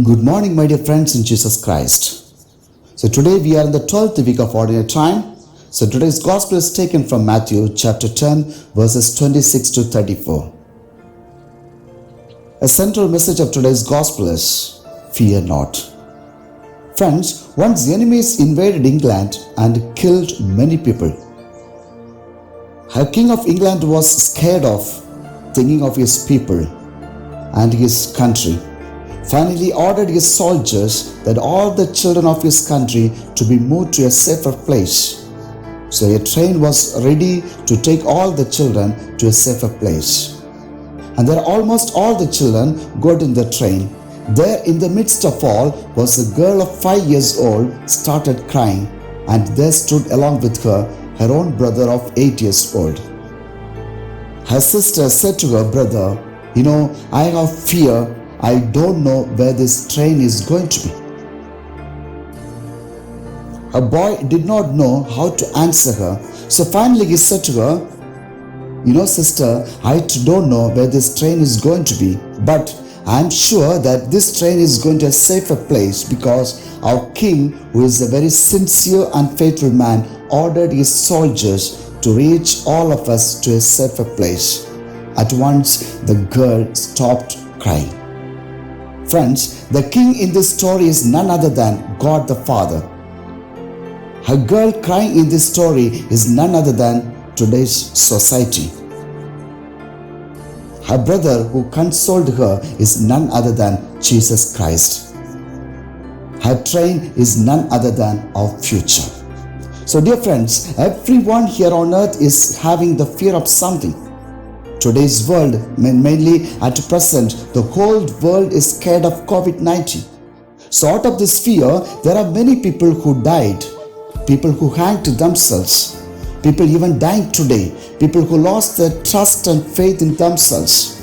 Good morning, my dear friends in Jesus Christ. So today we are in the 12th week of Ordinary Time. So today's Gospel is taken from Matthew chapter 10 verses 26 to 34. A central message of today's Gospel is, fear not. Friends, once the enemies invaded England and killed many people. A king of England was scared of thinking of his people and his country. Finally ordered his soldiers that all the children of his country to be moved to a safer place. So a train was ready to take all the children to a safer place. And there almost all the children got in the train. There in the midst of all was a girl of 5 years old started crying, and there stood along with her her own brother of 8 years old. Her sister said to her brother, I have fear. I don't know where this train is going to be. Her boy did not know how to answer her. So finally he said to her, sister, I don't know where this train is going to be, but I'm sure that this train is going to a safer place because our king, who is a very sincere and faithful man, ordered his soldiers to reach all of us to a safer place. At once the girl stopped crying. Friends, the king in this story is none other than God the Father. Her girl crying in this story is none other than today's society. Her brother who consoled her is none other than Jesus Christ. Her train is none other than our future. So dear friends, everyone here on earth is having the fear of something. Today's world, mainly at present, the whole world is scared of COVID-19. So out of this fear, there are many people who died, people who hanged themselves, people even dying today, people who lost their trust and faith in themselves.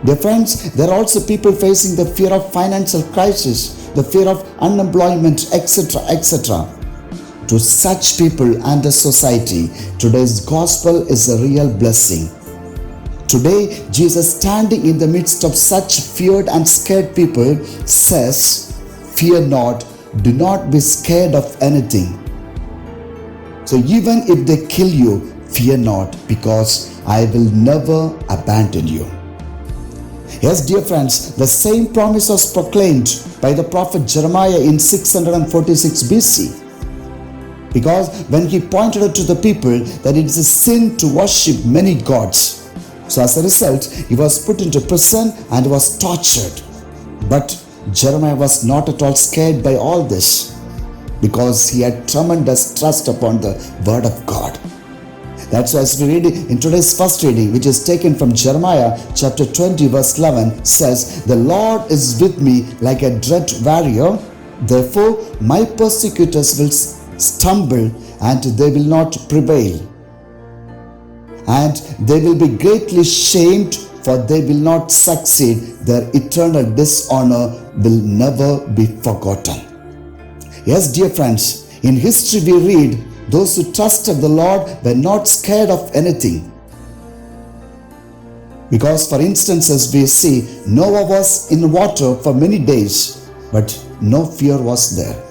Dear friends, there are also people facing the fear of financial crisis, the fear of unemployment, etc., etc. To such people and the society, today's gospel is a real blessing. Today, Jesus, standing in the midst of such feared and scared people, says, fear not, do not be scared of anything. So even if they kill you, fear not, because I will never abandon you. Yes, dear friends, the same promise was proclaimed by the prophet Jeremiah in 646 BC. Because when he pointed out to the people that it is a sin to worship many gods. So as a result, he was put into prison and was tortured. But Jeremiah was not at all scared by all this, because he had tremendous trust upon the word of God. That's why as we read in today's first reading, which is taken from Jeremiah chapter 20 verse 11, says, the Lord is with me like a dread warrior. Therefore my persecutors will stumble and they will not prevail. And they will be greatly shamed, for they will not succeed. Their eternal dishonor will never be forgotten. Yes, dear friends, in history we read, those who trusted the Lord were not scared of anything. Because for instance, as we see, Noah was in water for many days, but no fear was there.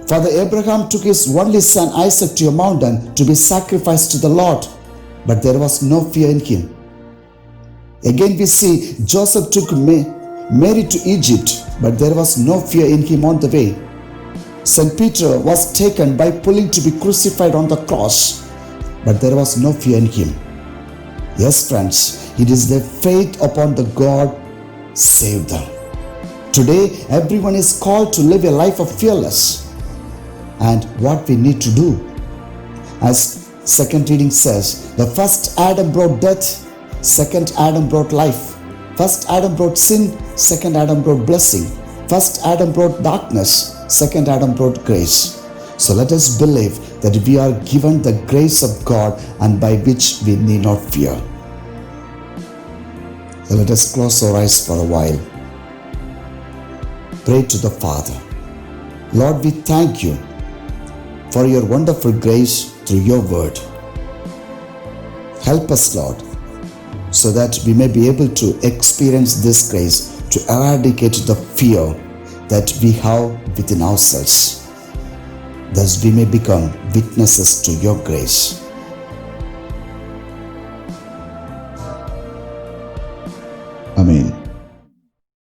Father Abraham took his only son Isaac to a mountain to be sacrificed to the Lord, but there was no fear in him. Again we see Joseph took Mary to Egypt, but there was no fear in him on the way. St. Peter was taken by pulling to be crucified on the cross, but there was no fear in him. Yes, friends, it is their faith upon the God saved them. Today, everyone is called to live a life of fearless. And what we need to do, as second reading says, the first Adam brought death, second Adam brought life. First Adam brought sin, second Adam brought blessing. First Adam brought darkness, second Adam brought grace. So let us believe that we are given the grace of God, and by which we need not fear. So let us close our eyes for a while. Pray to the Father. Lord, we thank you for your wonderful grace through your word. Help us, Lord, so that we may be able to experience this grace to eradicate the fear that we have within ourselves. Thus we may become witnesses to your grace. Amen.